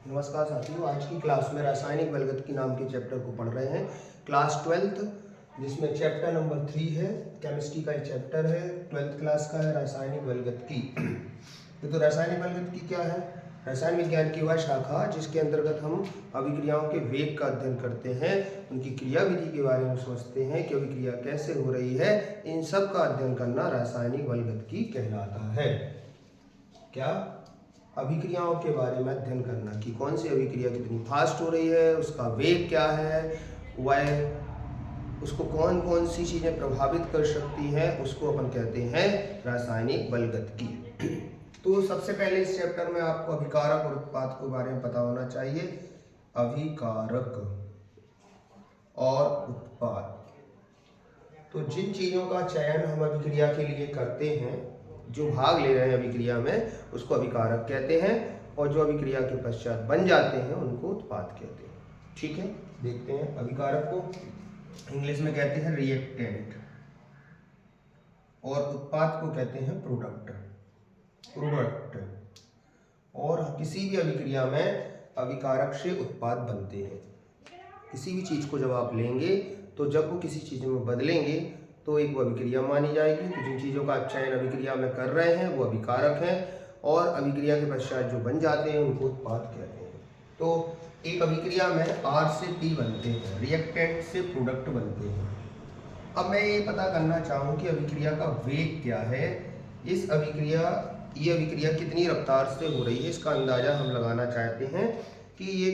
नमस्कार साथियों, आज की क्लास में रासायनिक बलगतिकी नाम के चैप्टर को पढ़ रहे हैं। क्लास 12th जिसमें चैप्टर नंबर 3 है, केमिस्ट्री का एक चैप्टर है, 12th क्लास का है रासायनिक बलगतिकी। तो रासायनिक बलगतिकी क्या है? रसायन विज्ञान की वह शाखा जिसके अंतर्गत हम अभिक्रियाओं के वेग का अध्ययन करते हैं, उनकी क्रिया विधि के बारे में समझते हैं कि अभिक्रिया कैसे हो रही है। इन सब का अध्ययन करना रासायनिक बलगतिकी कहलाता है। क्या? अभिक्रियाओं के बारे में अध्ययन करना कि कौन सी अभिक्रिया कितनी फास्ट हो रही है, उसका वेग क्या है, वह उसको कौन कौन सी चीज़ें प्रभावित कर सकती हैं, उसको अपन कहते हैं रासायनिक बलगतिकी। तो सबसे पहले इस चैप्टर में आपको अभिकारक और उत्पाद के बारे में पता होना चाहिए। अभिकारक और उत्पाद, तो जिन चीज़ों का चयन हम अभिक्रिया के लिए करते हैं, जो भाग ले रहे हैं अभिक्रिया में, उसको अभिकारक कहते हैं, और जो अभिक्रिया के पश्चात बन जाते हैं उनको उत्पाद कहते हैं। ठीक है, देखते हैं। अभिकारक को इंग्लिश में कहते हैं रिएक्टेंट और उत्पाद को कहते हैं प्रोडक्ट। और किसी भी अभिक्रिया में अभिकारक से उत्पाद बनते हैं। किसी भी चीज़ को जब आप लेंगे तो जब वो किसी चीज़ में बदलेंगे तो एक वो अभिक्रिया मानी जाएगी। तो जिन चीज़ों का चयन अभिक्रिया में कर रहे हैं वो अभिकारक हैं, और अभिक्रिया के पश्चात जो बन जाते हैं उनको उत्पाद कहते हैं। तो एक अभिक्रिया में R से P बनते हैं, रिएक्टेंट से प्रोडक्ट बनते हैं। अब मैं ये पता करना चाहूँ कि अभिक्रिया का वेग क्या है, ये अभिक्रिया कितनी रफ्तार से हो रही है, इसका अंदाजा हम लगाना चाहते हैं कि ये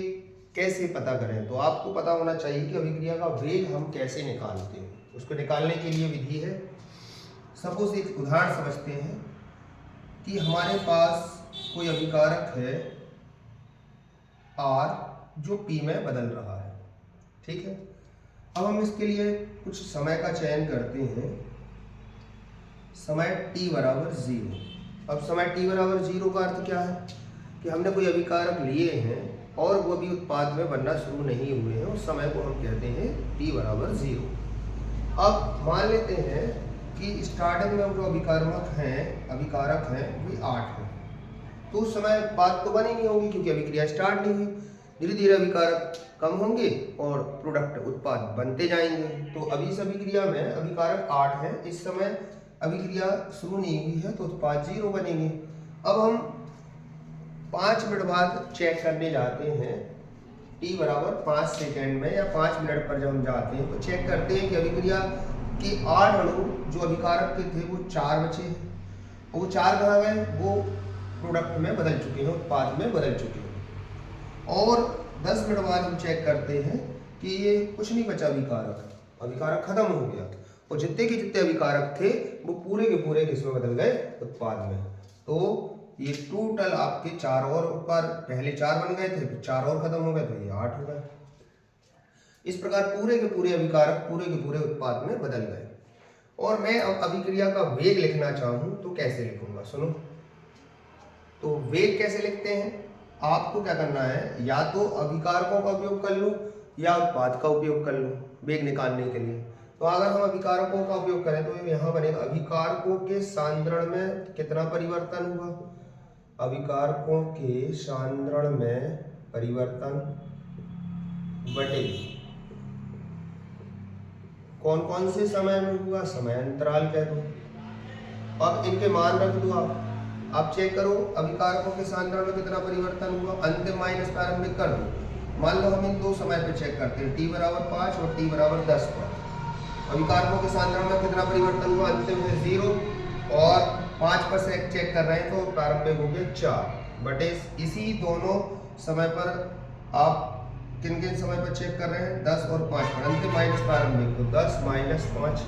कैसे पता करें। तो आपको पता होना चाहिए कि अभिक्रिया का वेग हम कैसे निकालते हैं। उसको निकालने के लिए विधि है। सपोज एक उदाहरण समझते हैं कि हमारे पास कोई अभिकारक है R जो P में बदल रहा है। ठीक है, अब हम इसके लिए कुछ समय का चयन करते हैं, समय t बराबर 0। अब समय t बराबर 0 का अर्थ क्या है कि हमने कोई अभिकारक लिए हैं और वो भी उत्पाद में बनना शुरू नहीं हुए हैं, उस समय को हम कहते हैं t बराबर 0। अब मान लेते हैं कि स्टार्टिंग में जो अभिकारक हैं वे 8 हैं, तो उस समय उत्पाद तो बनी नहीं होगी क्योंकि अभिक्रिया स्टार्ट नहीं हुई। धीरे धीरे अभिकारक कम होंगे और प्रोडक्ट उत्पाद बनते जाएंगे। तो अभी इस अभिक्रिया में अभिकारक 8 है, इस समय अभिक्रिया शुरू नहीं हुई है, तो उत्पाद 0 बनेंगे। अब हम 5 मिनट बाद चेक करने जाते हैं, t बराबर 5 सेकेंड में या 5 मिनट पर जब हम जाते हैं तो चेक करते हैं कि अभिक्रिया के 8 अणु जो अभिकारक के थे वो 4 बचे हैं, और वो 4 कहाँ गए? वो प्रोडक्ट में बदल चुके हैं, उत्पाद में बदल चुके हैं। और 10 मिनट बाद हम चेक करते हैं कि ये कुछ नहीं बचा, अभिकारक खत्म हो गया, और जितने के जितने अभिकारक थे वो पूरे के पूरे किसमें बदल गए? उत्पाद में। तो ये टोटल आपके 4 और ऊपर, पहले 4 बन गए थे, फिर 4 और खत्म हो गए, तो ये 8 हो गए। इस प्रकार पूरे के पूरे अभिकारक पूरे के पूरे उत्पाद में बदल गए। और मैं अब अभिक्रिया का वेग लिखना चाहूँ तो कैसे लिखूंगा? सुनो, तो वेग कैसे लिखते हैं? आपको क्या करना है, या तो अभिकारकों का उपयोग कर लूँ या उत्पाद का उपयोग कर लूँ वेग निकालने के लिए। तो अगर हम अभिकारकों का उपयोग करें तो यहाँ बनेगा अभिकारकों के सांद्रण में कितना परिवर्तन हुआ? अभिकारकों के सांद्रण में परिवर्तन बटे कौन कौन से समय में हुआ? समय अंतराल कह दो। अब इनके मान रख दो। आप चेक करो अभिकारकों के सांद्रण में कितना परिवर्तन हुआ, अंतिम माइनस प्रारंभिक कर दो। मान लो हम इन दो समय पे चेक करते हैं, t बराबर 5 और t बराबर 10 पर अभिकारकों के सांद्रण में कितना परिवर्तन हुआ? अंतिम है 0, और 5 पर से चेक कर रहे हैं तो प्रारंभिक हो गया 4 बटे इसी दोनों समय पर आप किन किन समय पर चेक कर रहे हैं? 10 और 5 पर, अंतिम माइनस प्रारंभिक, तो 10 माइनस 5,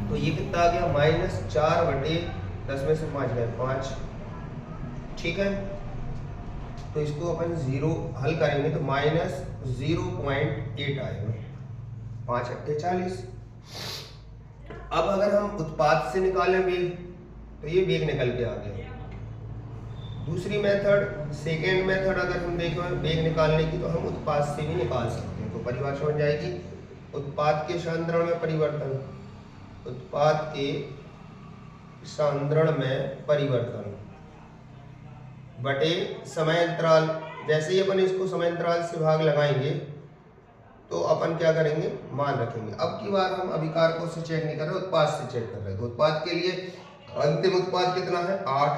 तो ये कितना आ गया? -4 बटे 10 में से 5 गए 5। ठीक है, तो इसको अपन 0 हल करेंगे तो -0.8 आएगा, 5 अट्ठे 40। अब अगर हम उत्पाद से निकालें वेग तो ये वेग निकल के आ गया। दूसरी मेथड, सेकेंड मेथड अगर हम देखें वेग निकालने की, तो हम उत्पाद से भी निकाल सकते हैं। तो परिभाषा बन जाएगी उत्पाद के सांद्रण में परिवर्तन, उत्पाद के सांद्रण में परिवर्तन बटे समय अंतराल जैसे ही अपन इसको समय अंतराल से भाग लगाएंगे तो अपन क्या करेंगे, मान रखेंगे। अब की बार हम अभिकारकों से चेक नहीं कर रहे, उत्पाद से चेक कर रहे हैं। तो उत्पाद के लिए अंतिम उत्पाद कितना है 8,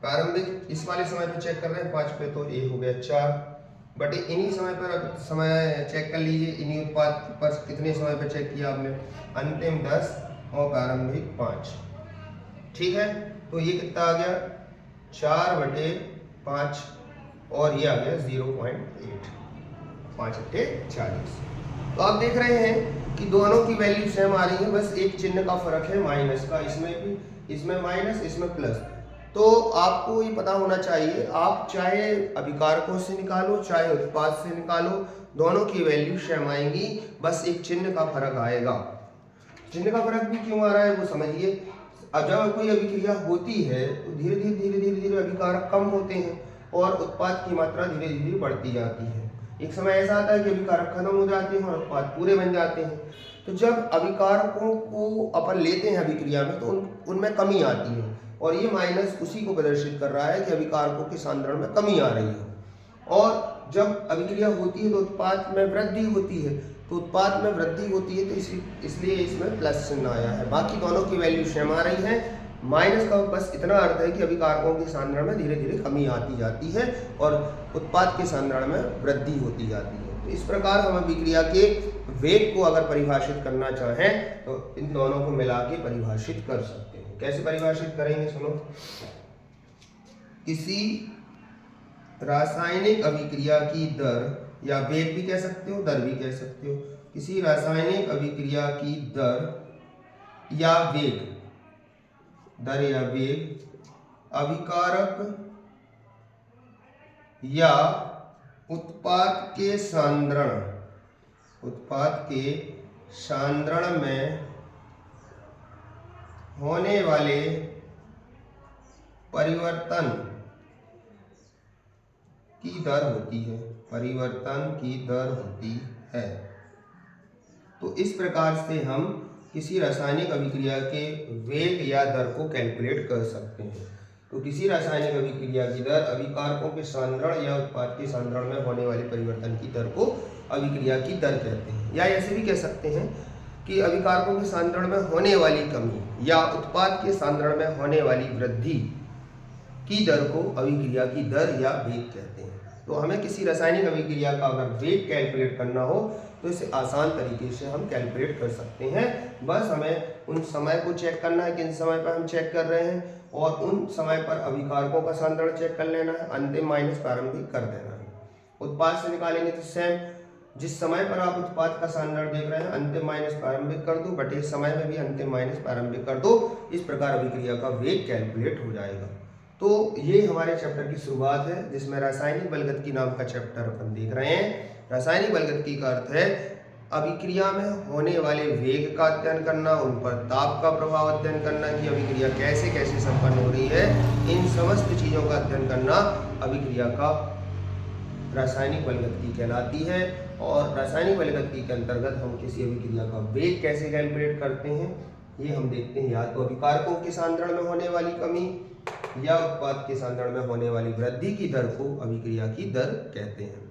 प्रारंभिक इस वाले समय पे चेक कर रहे हैं 5 पे, तो ये हो गया 4 बटे इन्हीं समय पर। अब समय चेक कर लीजिए, इन्हीं उत्पाद पर कितने समय पे चेक किया आपने, अंतिम 10 और प्रारंभिक 5। ठीक है, तो ये कितना आ गया 4 बटे 5 और ये आ गया 0.8, 5 अट्ठे 40। तो आप देख रहे हैं कि दोनों की वैल्यू सेम आ रही है, बस एक चिन्ह का फर्क है माइनस का, इसमें भी, इसमें माइनस इसमें प्लस। तो आपको ये पता होना चाहिए, आप चाहे अभिकारकों से निकालो चाहे उत्पाद से निकालो, दोनों की वैल्यू सेम आएंगी, बस एक चिन्ह का फर्क आएगा। चिन्ह का फर्क भी क्यों आ रहा है वो समझिए। अब जब कोई अभिक्रिया होती है तो धीरे धीरे अभिकारक कम होते हैं और उत्पाद की मात्रा धीरे धीरे बढ़ती जाती है। एक समय ऐसा आता है कि अभिकारक खत्म हो जाते हैं और उत्पाद पूरे बन जाते हैं। तो जब अभिकारकों को अपन लेते हैं अभिक्रिया में तो उनमें कमी आती है, और ये माइनस उसी को प्रदर्शित कर रहा है कि अभिकारकों के सांद्रण में कमी आ रही है। और जब अभिक्रिया होती है तो उत्पाद में वृद्धि होती है, तो उत्पाद में वृद्धि होती है तो इसलिए इसमें प्लस चिन्ह आया है। बाकी दोनों की वैल्यू सेम आ रही है, माइनस का बस इतना अर्थ है कि अभिकारकों के सांद्रण में धीरे धीरे कमी आती जाती है और उत्पाद के सांद्रण में वृद्धि होती जाती है। तो इस प्रकार हम अभिक्रिया के वेग को अगर परिभाषित करना चाहें तो इन दोनों को मिला के परिभाषित कर सकते हैं। कैसे परिभाषित करेंगे सुनो। किसी रासायनिक अभिक्रिया की दर या वेग भी कह सकते हो, दर भी कह सकते हो। किसी रासायनिक अभिक्रिया की दर या वेग, दर या वेग अभिकारक या उत्पाद के सांद्रण में होने वाले परिवर्तन की दर होती है, परिवर्तन की दर होती है। तो इस प्रकार से हम किसी रासायनिक अभिक्रिया के वेग या दर को कैलकुलेट कर सकते हैं। तो किसी रासायनिक अभिक्रिया की दर अभिकारकों के सांद्रण या उत्पाद के सांद्रण में होने वाले परिवर्तन की दर को अभिक्रिया की दर कहते हैं। या ऐसे भी कह सकते हैं कि अभिकारकों के सांद्रण में होने वाली कमी या उत्पाद के सांद्रण में होने वाली वृद्धि की दर को अभिक्रिया की दर या वेग कहते हैं। तो हमें किसी रासायनिक अभिक्रिया का अगर वेग कैलकुलेट करना हो तो इसे आसान तरीके से हम कैलकुलेट कर सकते हैं। बस हमें उन समय को चेक करना है, किन समय पर हम चेक कर रहे हैं, और उन समय पर अभिकारकों का सांद्रण चेक कर लेना है, अंतिम माइनस प्रारंभिक कर देना है। उत्पाद से निकालेंगे तो सेम, जिस समय पर आप उत्पाद का सांद्रण देख रहे हैं अंतिम माइनस प्रारंभिक कर दो, बटे समय में भी अंतिम माइनस प्रारंभिक कर दो। इस प्रकार अभिक्रिया का वेग कैलकुलेट हो जाएगा। तो ये हमारे चैप्टर की शुरुआत है जिसमें रासायनिक बलगतिकी नाम का चैप्टर अपन देख रहे हैं। रासायनिक बलगतिकी का अर्थ है अभिक्रिया में होने वाले वेग का अध्ययन करना, उन पर ताप का प्रभाव अध्ययन करना कि अभिक्रिया कैसे कैसे संपन्न हो रही है, इन समस्त चीज़ों का अध्ययन करना अभिक्रिया का रासायनिक बलगतिकी कहलाती है। और रासायनिक बलगतिकी के अंतर्गत हम किसी अभिक्रिया का वेग कैसे कैलकुलेट करते हैं ये हम देखते हैं। या तो अभिकारकों के सांद्रण में होने वाली कमी या उत्पाद के सांद्रण में होने वाली वृद्धि की दर को अभिक्रिया की दर कहते हैं।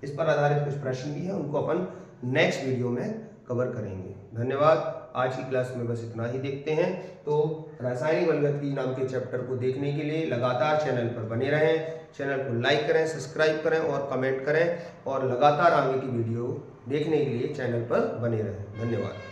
इस पर आधारित कुछ प्रश्न भी हैं, उनको अपन नेक्स्ट वीडियो में कवर करेंगे। धन्यवाद। आज की क्लास में बस इतना ही देखते हैं। तो रासायनिक बलगतिकी नाम के चैप्टर को देखने के लिए लगातार चैनल पर बने रहें। चैनल को लाइक करें, सब्सक्राइब करें और कमेंट करें, और लगातार आगे की वीडियो देखने के लिए चैनल पर बने रहें। धन्यवाद।